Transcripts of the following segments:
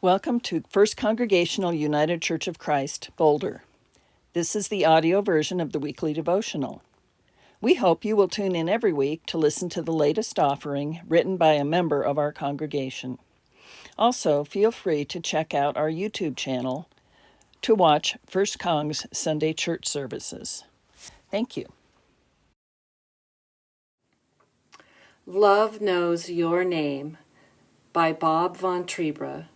Welcome to First Congregational United Church of Christ, Boulder. This is the audio version of the weekly devotional. We hope you will tune in every week to listen to the latest offering written by a member of our congregation. Also, feel free to check out our YouTube channel to watch First Cong's Sunday church services. Thank you. Love Knows Your Name by Bob Von Trebra,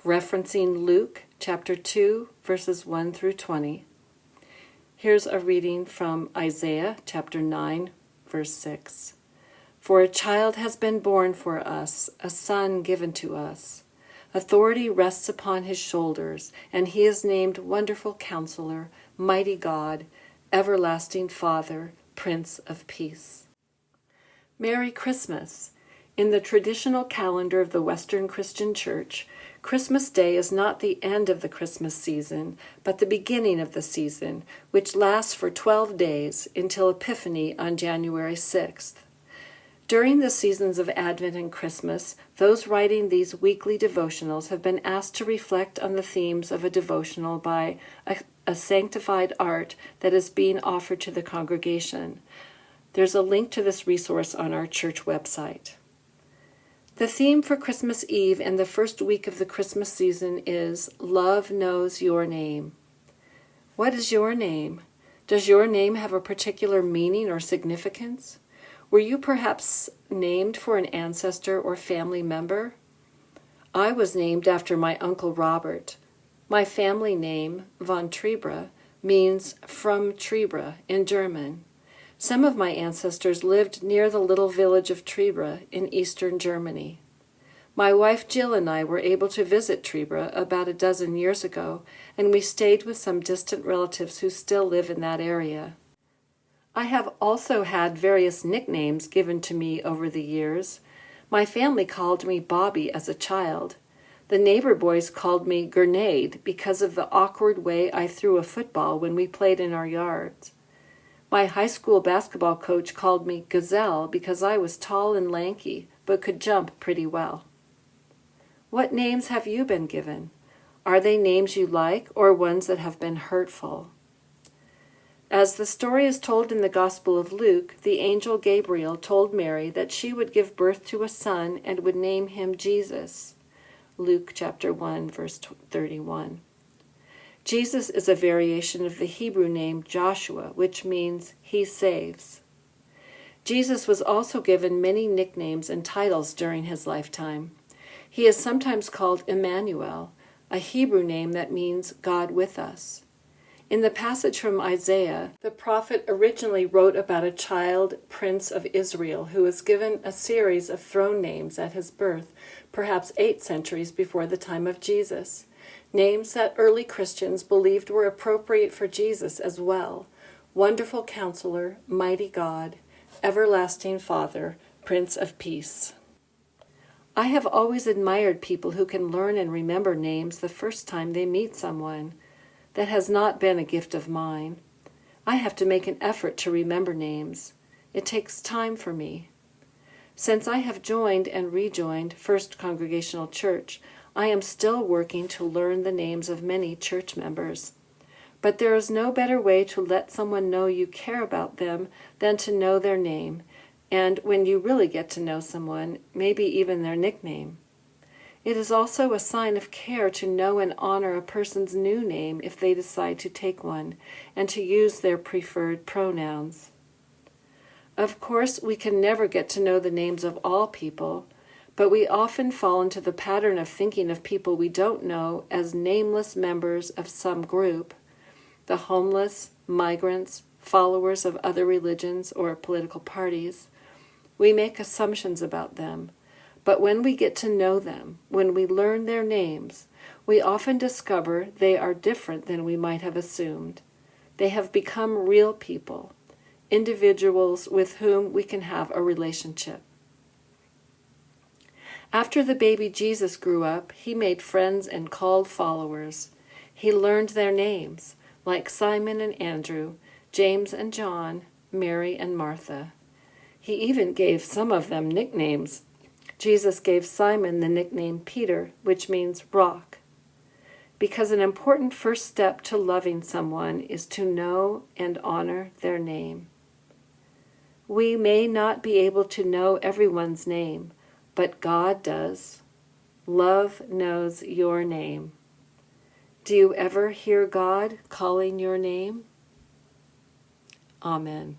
referencing Luke chapter 2, verses 1 through 20. Here's a reading from Isaiah chapter 9, verse 6. For a child has been born for us, a son given to us. Authority rests upon his shoulders, and he is named Wonderful Counselor, Mighty God, Everlasting Father, Prince of Peace. Merry Christmas! In the traditional calendar of the Western Christian Church, Christmas Day is not the end of the Christmas season, but the beginning of the season, which lasts for 12 days until Epiphany on January 6th. During the seasons of Advent and Christmas, those writing these weekly devotionals have been asked to reflect on the themes of a devotional by a sanctified art that is being offered to the congregation. There's a link to this resource on our church website. The theme for Christmas Eve and the first week of the Christmas season is Love Knows Your Name. What is your name? Does your name have a particular meaning or significance? Were you perhaps named for an ancestor or family member? I was named after my Uncle Robert. My family name, Von Trebra, means from Trebra in German. Some of my ancestors lived near the little village of Trebra in eastern Germany. My wife Jill and I were able to visit Trebra about a dozen years ago, and we stayed with some distant relatives who still live in that area. I have also had various nicknames given to me over the years. My family called me Bobby as a child. The neighbor boys called me Grenade because of the awkward way I threw a football when we played in our yards. My high school basketball coach called me Gazelle because I was tall and lanky, but could jump pretty well. What names have you been given? Are they names you like or ones that have been hurtful? As the story is told in the Gospel of Luke, the angel Gabriel told Mary that she would give birth to a son and would name him Jesus. Luke chapter 1, verse 31. Jesus is a variation of the Hebrew name Joshua, which means he saves. Jesus was also given many nicknames and titles during his lifetime. He is sometimes called Emmanuel, a Hebrew name that means God with us. In the passage from Isaiah, the prophet originally wrote about a child prince of Israel who was given a series of throne names at his birth, perhaps 8 centuries before the time of Jesus. Names that early Christians believed were appropriate for Jesus as well: Wonderful Counselor, Mighty God, Everlasting Father, Prince of Peace. I have always admired people who can learn and remember names the first time they meet someone. That has not been a gift of mine. I have to make an effort to remember names. It takes time for me. Since I have joined and rejoined First Congregational Church, I am still working to learn the names of many church members. But there is no better way to let someone know you care about them than to know their name, and when you really get to know someone, maybe even their nickname. It is also a sign of care to know and honor a person's new name if they decide to take one, and to use their preferred pronouns. Of course, we can never get to know the names of all people, but we often fall into the pattern of thinking of people we don't know as nameless members of some group: the homeless, migrants, followers of other religions or political parties. We make assumptions about them. But when we get to know them, when we learn their names, we often discover they are different than we might have assumed. They have become real people, individuals with whom we can have a relationship. After the baby Jesus grew up, he made friends and called followers. He learned their names, like Simon and Andrew, James and John, Mary and Martha. He even gave some of them nicknames. Jesus gave Simon the nickname Peter, which means rock, because an important first step to loving someone is to know and honor their name. We may not be able to know everyone's name, but God does. Love knows your name. Do you ever hear God calling your name? Amen.